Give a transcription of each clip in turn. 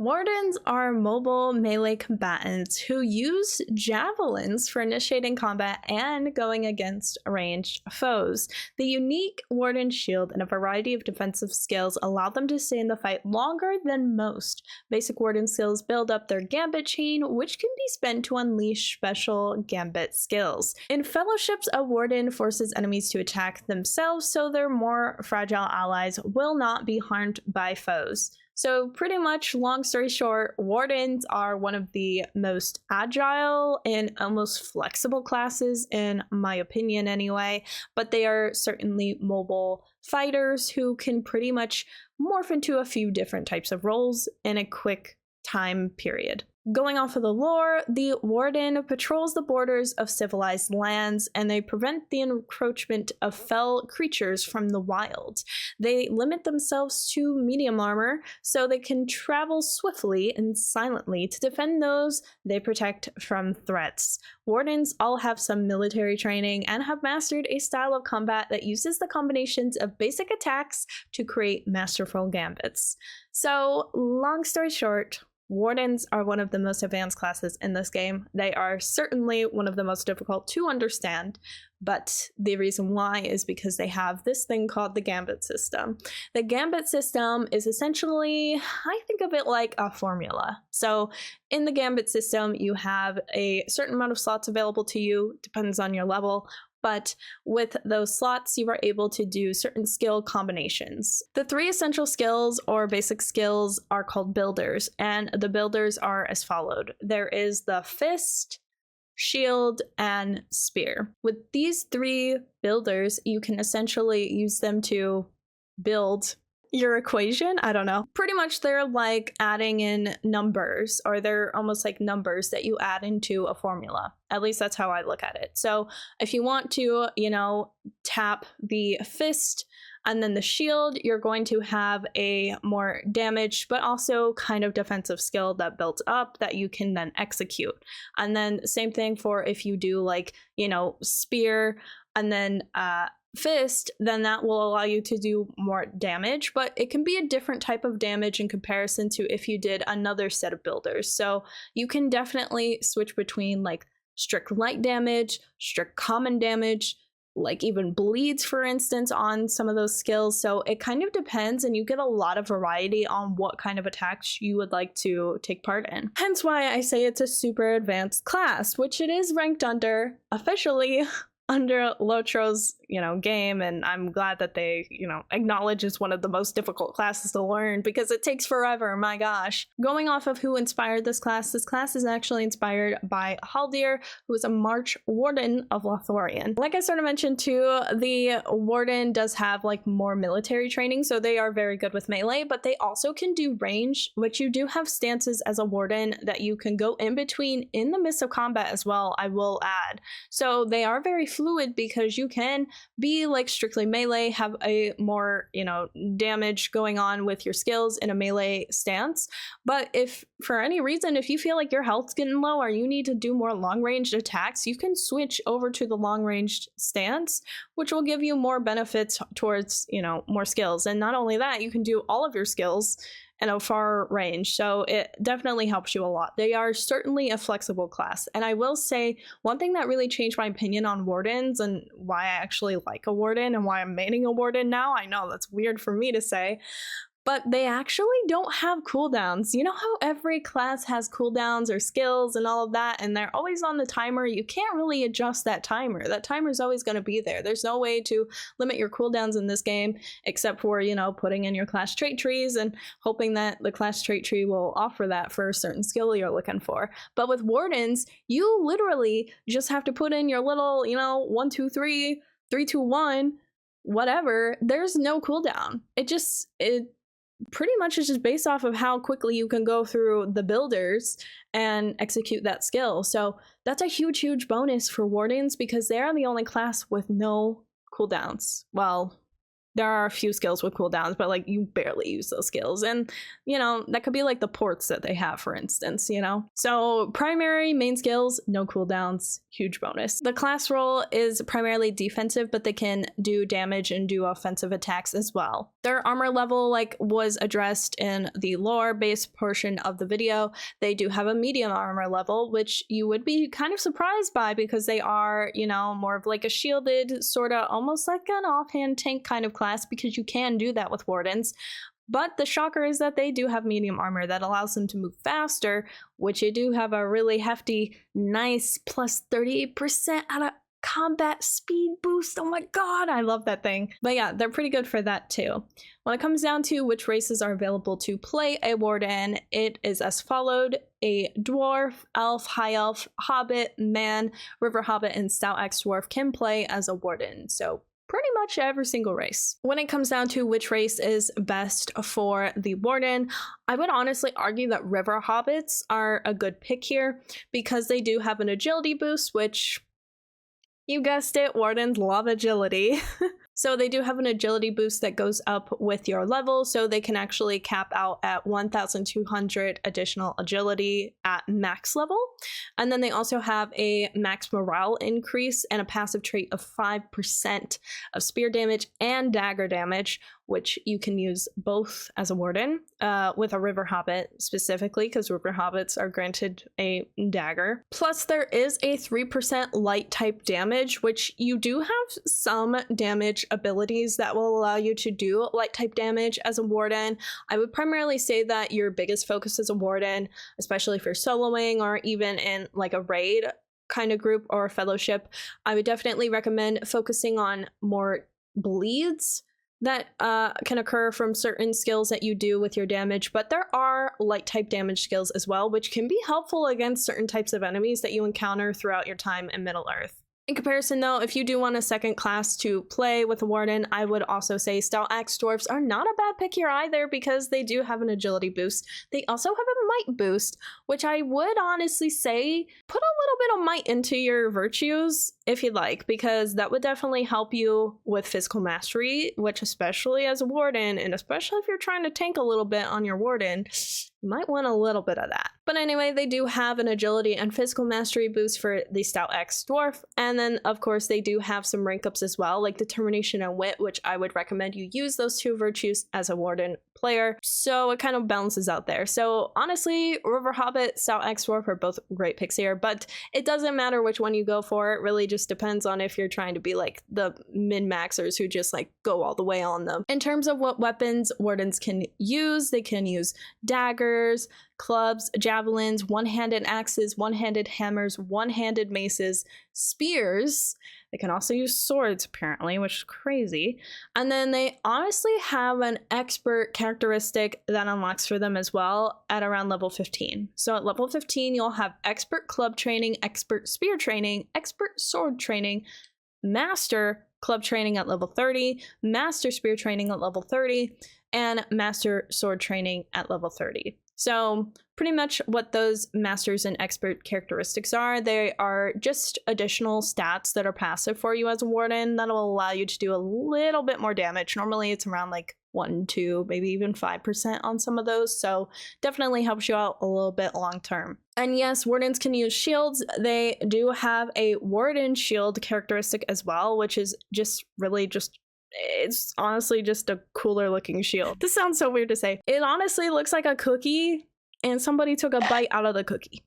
Wardens are mobile melee combatants who use javelins for initiating combat and going against ranged foes. The unique Warden shield and a variety of defensive skills allow them to stay in the fight longer than most. Basic Warden skills build up their gambit chain, which can be spent to unleash special gambit skills. In fellowships, a Warden forces enemies to attack themselves, so their more fragile allies will not be harmed by foes. So pretty much, long story short, Wardens are one of the most agile and almost flexible classes, in my opinion anyway, but they are certainly mobile fighters who can pretty much morph into a few different types of roles in a quick time period. Going off of the lore, the Warden patrols the borders of civilized lands, and they prevent the encroachment of fell creatures from the wild. They limit themselves to medium armor, so they can travel swiftly and silently to defend those they protect from threats. Wardens all have some military training and have mastered a style of combat that uses the combinations of basic attacks to create masterful gambits. So, long story short, Wardens are one of the most advanced classes in this game. They are certainly one of the most difficult to understand, but the reason why is because they have this thing called the Gambit system. The Gambit system is essentially, I think of it like a formula. So in the Gambit system, you have a certain amount of slots available to you, depends on your level, but with those slots, you are able to do certain skill combinations. The three essential skills or basic skills are called builders, and the builders are as followed. There is the fist, shield, and spear. With these three builders, you can essentially use them to build your equation. I don't know. Pretty much they're like adding in numbers, or they're almost like numbers that you add into a formula. At least that's how I look at it. So if you want to, tap the fist and then the shield, you're going to have a more damage, but also kind of defensive skill that builds up that you can then execute. And then same thing for if you do like, spear and then fist, then that will allow you to do more damage, but it can be a different type of damage in comparison to if you did another set of builders. So you can definitely switch between like strict light damage, strict common damage, like even bleeds, for instance, on some of those skills. So it kind of depends, and you get a lot of variety on what kind of attacks you would like to take part in. Hence why I say it's a super advanced class, which it is ranked under officially under Lotro's, game, and I'm glad that they, acknowledge it's one of the most difficult classes to learn because it takes forever, my gosh. Going off of who inspired this class is actually inspired by Haldir, who is a March Warden of Lothlorien. Like I sort of mentioned too, the Warden does have like more military training, so they are very good with melee, but they also can do range, which you do have stances as a Warden that you can go in between in the midst of combat as well, I will add. So they are very fluid because you can be like strictly melee, have a more, damage going on with your skills in a melee stance. But if for any reason, if you feel like your health's getting low or you need to do more long-ranged attacks, you can switch over to the long-ranged stance, which will give you more benefits towards, more skills. And not only that, you can do all of your skills in a far range, so it definitely helps you a lot. They are certainly a flexible class, and I will say one thing that really changed my opinion on Wardens and why I actually like a Warden and why I'm maining a Warden now. I know that's weird for me to say, but they actually don't have cooldowns. You know how every class has cooldowns or skills and all of that, and they're always on the timer? You can't really adjust that timer. That timer is always going to be there. There's no way to limit your cooldowns in this game except for, putting in your class trait trees and hoping that the class trait tree will offer that for a certain skill you're looking for. But with Wardens, you literally just have to put in your little, 1, 2, 3, 3, 2, 1, whatever. There's no cooldown. It pretty much is just based off of how quickly you can go through the builders and execute that skill. So that's a huge bonus for Wardens because they are the only class with no cooldowns. Well, there are a few skills with cooldowns, but like you barely use those skills. And you know, that could be like the ports that they have, for instance, you know? So primary main skills, no cooldowns, huge bonus. The class role is primarily defensive, but they can do damage and do offensive attacks as well. Their armor level, like was addressed in the lore based portion of the video, they do have a medium armor level, which you would be kind of surprised by because they are, you know, more of like a shielded, sort of almost like an offhand tank kind of class, because you can do that with wardens. But the shocker is that they do have medium armor that allows them to move faster, which you do have a really hefty, nice plus 38% out of combat speed boost. Oh my god, I love that thing. But yeah, they're pretty good for that too. When it comes down to which races are available to play a warden, it is as followed: a dwarf, elf, high elf, hobbit, man, river hobbit, and stout axe dwarf can play as a warden. So pretty much every single race. When it comes down to which race is best for the warden, I would honestly argue that river hobbits are a good pick here because they do have an agility boost, which, you guessed it, wardens love agility. So they do have an agility boost that goes up with your level, so they can actually cap out at 1,200 additional agility at max level. And then they also have a max morale increase and a passive trait of 5% of spear damage and dagger damage, which you can use both as a warden, with a river hobbit specifically, because river hobbits are granted a dagger. Plus there is a 3% light type damage, which you do have some damage abilities that will allow you to do light type damage as a warden. I would primarily say that your biggest focus as a warden, especially if you're soloing or even in like a raid kind of group or a fellowship, I would definitely recommend focusing on more bleeds that can occur from certain skills that you do with your damage, but there are light type damage skills as well, which can be helpful against certain types of enemies that you encounter throughout your time in Middle-earth. In comparison though, if you do want a second class to play with a warden, I would also say stout axe dwarfs are not a bad pick here either because they do have an agility boost. They also have a might boost, which I would honestly say put a little bit of might into your virtues if you'd like, because that would definitely help you with physical mastery, which especially as a warden, and especially if you're trying to tank a little bit on your warden, you might want a little bit of that. But anyway, they do have an agility and physical mastery boost for the stout axe dwarf, and then of course they do have some rank ups as well, like determination and wit, which I would recommend you use those two virtues as a warden player, so it kind of balances out there. So honestly, river hobbit, stout axe dwarf are both great picks here, but it doesn't matter which one you go for. It really just depends on if you're trying to be like the min-maxers who just like go all the way on them. In terms of what weapons wardens can use, they can use daggers, clubs, javelins, one-handed axes, one-handed hammers, one-handed maces, spears. They can also use swords apparently, which is crazy. And then they honestly have an expert characteristic that unlocks for them as well at around level 15. So at level 15, you'll have expert club training, expert spear training, expert sword training, master club training at level 30, master spear training at level 30, and master sword training at level 30. So pretty much what those masters and expert characteristics are, they are just additional stats that are passive for you as a warden that'll allow you to do a little bit more damage. Normally it's around like 1, 2, maybe even 5% on some of those, so definitely helps you out a little bit long term. And yes, wardens can use shields. They do have a warden shield characteristic as well, which is just really just, it's honestly just a cooler looking shield. This sounds so weird to say. It honestly looks like a cookie and somebody took a bite out of the cookie.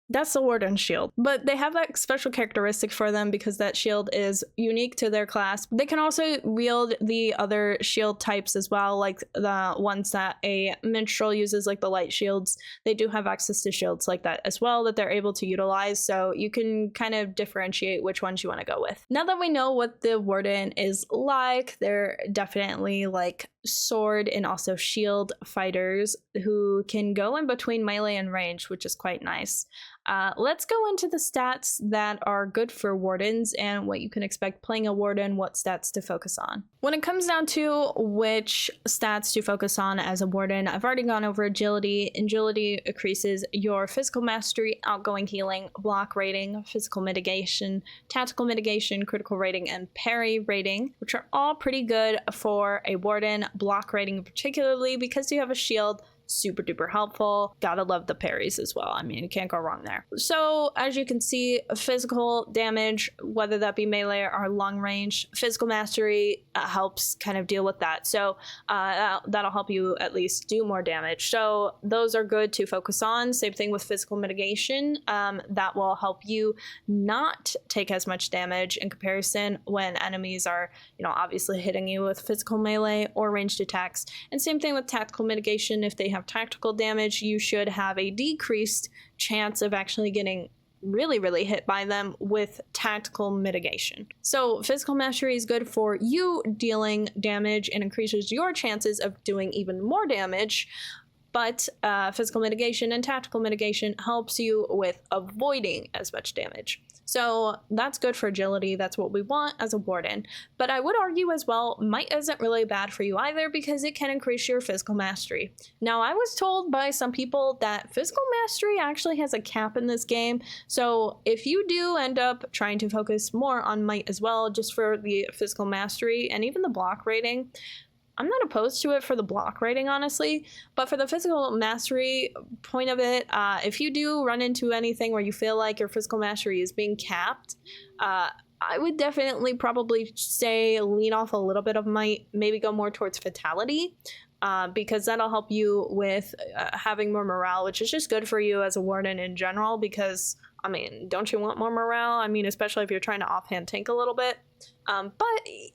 That's the Warden shield. But they have that special characteristic for them because that shield is unique to their class. They can also wield the other shield types as well, like the ones that a minstrel uses, like the light shields. They do have access to shields like that as well that they're able to utilize, so you can kind of differentiate which ones you want to go with. Now that we know what the Warden is like, they're definitely like sword and also shield fighters who can go in between melee and range, which is quite nice. Let's go into the stats that are good for wardens and what you can expect playing a warden, what stats to focus on. When it comes down to which stats to focus on as a warden, I've already gone over agility. Agility increases your physical mastery, outgoing healing, block rating, physical mitigation, tactical mitigation, critical rating, and parry rating, which are all pretty good for a warden. Block rating particularly because you have a shield, super duper helpful. Gotta love the parries as well. I mean, you can't go wrong there. So as you can see, physical damage, whether that be melee or long range, physical mastery helps kind of deal with that. So that'll help you at least do more damage. So those are good to focus on. Same thing with physical mitigation. That will help you not take as much damage in comparison when enemies are, obviously hitting you with physical melee or ranged attacks. And same thing with tactical mitigation. If they have tactical damage, you should have a decreased chance of actually getting really hit by them with tactical mitigation. So physical mastery is good for you dealing damage and increases your chances of doing even more damage, but physical mitigation and tactical mitigation helps you with avoiding as much damage. So that's good for agility. That's what we want as a warden. But I would argue as well, might isn't really bad for you either because it can increase your physical mastery. Now, I was told by some people that physical mastery actually has a cap in this game. So if you do end up trying to focus more on might as well, just for the physical mastery and even the block rating, I'm not opposed to it for the block rating, honestly, but for the physical mastery point of it, if you do run into anything where you feel like your physical mastery is being capped, I would definitely probably say lean off a little bit of might, maybe go more towards fatality, because that'll help you with having more morale, which is just good for you as a warden in general, because, I mean, don't you want more morale? I mean, especially if you're trying to offhand tank a little bit. But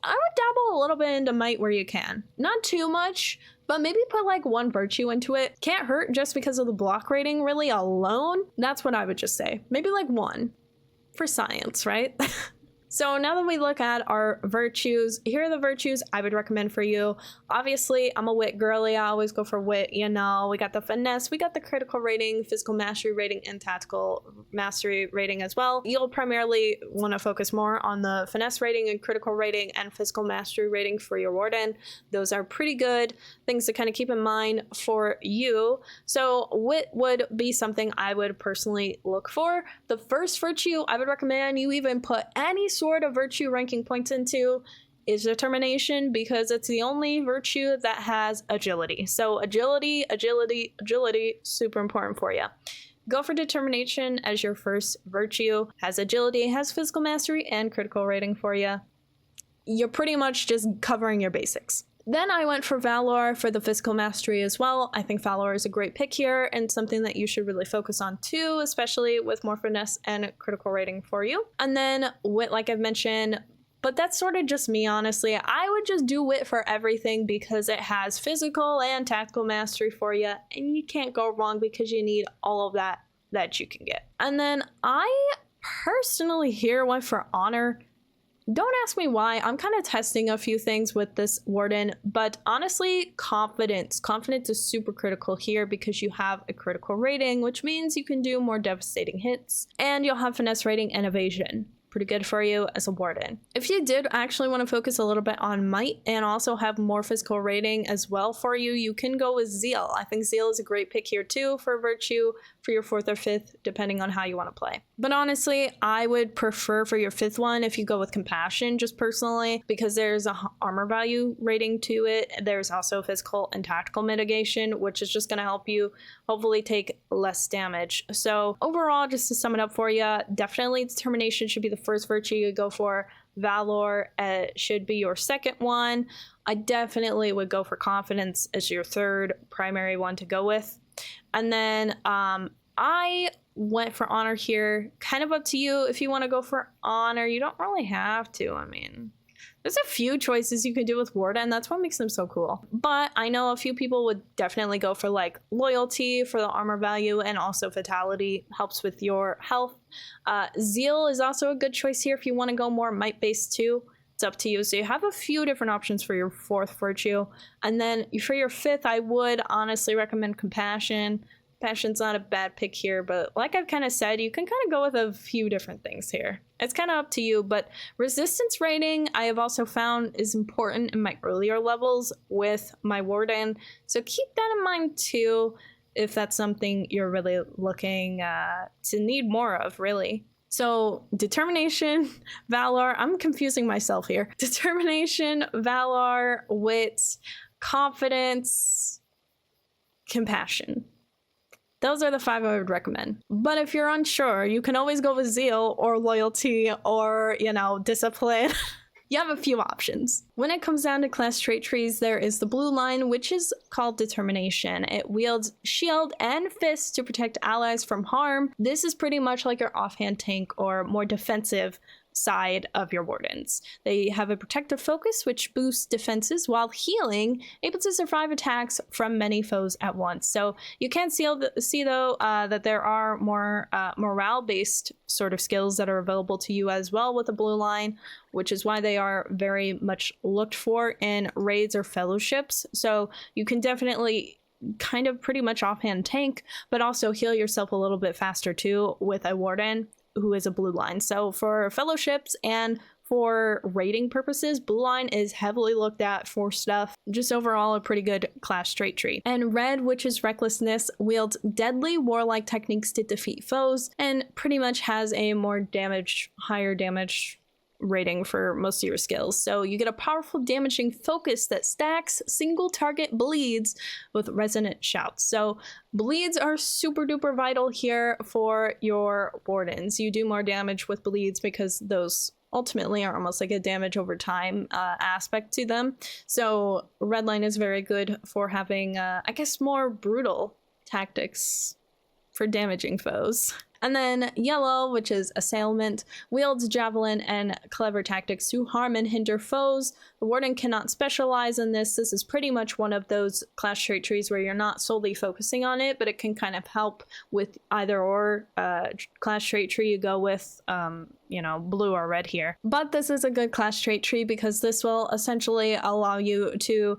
I would dabble a little bit into might where you can. Not too much, but maybe put like one virtue into it. Can't hurt just because of the block rating really alone. That's what I would just say. Maybe like one for science, right? So now that we look at our virtues, here are the virtues I would recommend for you. Obviously, I'm a wit girly. I always go for wit, We got the finesse, we got the critical rating, physical mastery rating, and tactical mastery rating as well. You'll primarily want to focus more on the finesse rating and critical rating and physical mastery rating for your warden. Those are pretty good things to kind of keep in mind for you. So wit would be something I would personally look for. The first virtue I would recommend you even put any sort of virtue ranking points into is determination, because it's the only virtue that has agility. So agility, super important for you. Go for determination as your first virtue. Has agility, has physical mastery, and critical rating for you. You're pretty much just covering your basics. Then I went for Valor for the physical mastery as well. I think Valor is a great pick here and something that you should really focus on too, especially with more finesse and critical rating for you. And then wit, like I've mentioned, but that's sort of just me, honestly. I would just do wit for everything because it has physical and tactical mastery for you, and you can't go wrong because you need all of that you can get. And then I personally here went for honor. Don't ask me why. I'm kind of testing a few things with this warden, but honestly, confidence. Confidence is super critical here because you have a critical rating, which means you can do more devastating hits, and you'll have finesse rating and evasion. Pretty good for you as a warden. If you did actually want to focus a little bit on might and also have more physical rating as well for you, you can go with zeal. I think zeal is a great pick here too for virtue for your fourth or fifth, depending on how you want to play. But honestly, I would prefer for your fifth one if you go with compassion, just personally, because there's a armor value rating to it. There's also physical and tactical mitigation, which is just going to help you hopefully take less damage. So overall, just to sum it up for you, definitely determination should be the first virtue you go for. Valor should be your second one. I definitely would go for confidence as your third primary one to go with. And then I went for honor here. Kind of up to you if you want to go for honor. You don't really have to. I mean, there's a few choices you can do with Warden. That's what makes them so cool. But I know a few people would definitely go for like loyalty for the armor value, and also fatality helps with your health. Zeal is also a good choice here if you want to go more might based too. It's up to you. So you have a few different options for your fourth virtue. And then for your fifth, I would honestly recommend compassion. Compassion's not a bad pick here, but like I've kind of said, you can kind of go with a few different things here. It's kind of up to you, but resistance rating I have also found is important in my earlier levels with my Warden, so keep that in mind too if that's something you're really looking to need more of, really. So determination, valor, I'm confusing myself here. Determination, valor, wit, confidence, compassion. Those are the 5 I would recommend. But if you're unsure, you can always go with zeal or loyalty or, you know, discipline. You have a few options. When it comes down to class trait trees, there is the blue line, which is called determination. It wields shield and fist to protect allies from harm. This is pretty much like your offhand tank or more defensive side of your wardens. They have a protective focus, which boosts defenses while healing, able to survive attacks from many foes at once. So you can see though that there are more morale-based sort of skills that are available to you as well with the blue line, which is why they are very much looked for in raids or fellowships. So you can definitely kind of pretty much offhand tank, but also heal yourself a little bit faster too with a warden who is a blue line. So for fellowships and for rating purposes, blue line is heavily looked at for stuff. Just overall a pretty good class trait tree. And red, which is recklessness, wields deadly warlike techniques to defeat foes and pretty much has a more damage, higher damage rating for most of your skills. So you get a powerful damaging focus that stacks single target bleeds with resonant shouts. So bleeds are super duper vital here for your wardens. You do more damage with bleeds because those ultimately are almost like a damage over time aspect to them. So red line is very good for having I guess more brutal tactics for damaging foes. And then yellow, which is assailment, wields javelin and clever tactics to harm and hinder foes. The warden cannot specialize in this. This is pretty much one of those class trait trees where you're not solely focusing on it, but it can kind of help with either or class trait tree you go with, you know, blue or red here. But this is a good class trait tree because this will essentially allow you to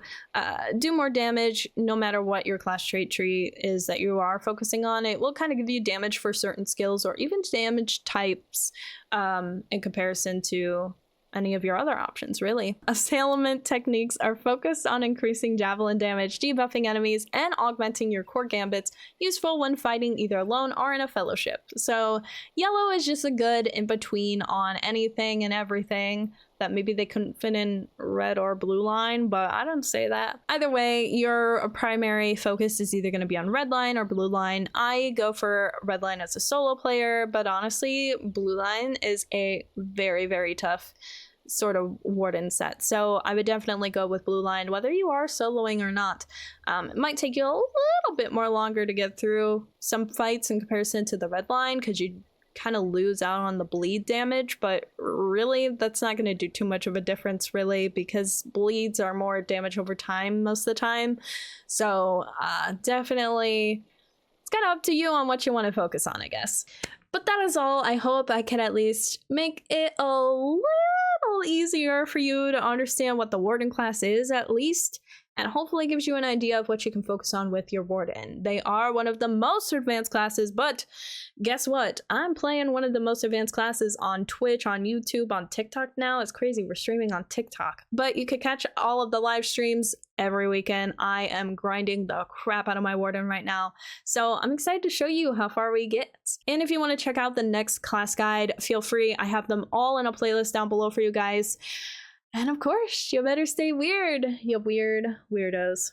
do more damage no matter what your class trait tree is that you are focusing on. It will kind of give you damage for certain skills or even damage types in comparison to any of your other options, really. Assailment techniques are focused on increasing javelin damage, debuffing enemies, and augmenting your core gambits, useful when fighting either alone or in a fellowship. So yellow is just a good in-between on anything and everything that maybe they couldn't fit in red or blue line, but I don't say that. Either way, your primary focus is either going to be on red line or blue line. I go for red line as a solo player, but honestly, blue line is a very, very tough sort of warden set. So I would definitely go with blue line, whether you are soloing or not. It might take you a little bit more longer to get through some fights in comparison to the red line because you kind of lose out on the bleed damage, but really that's not going to do too much of a difference really because bleeds are more damage over time most of the time. So definitely it's kind of up to you on what you want to focus on, I guess. But that is all. I hope I can at least make it a little easier for you to understand what the warden class is at least, and hopefully gives you an idea of what you can focus on with your warden. They are one of the most advanced classes, but guess what? I'm playing one of the most advanced classes on Twitch, on YouTube, on TikTok now. It's crazy, we're streaming on TikTok. But you can catch all of the live streams every weekend. I am grinding the crap out of my warden right now, so I'm excited to show you how far we get. And if you want to check out the next class guide, feel free. I have them all in a playlist down below for you guys. And of course, you better stay weird, you weird weirdos.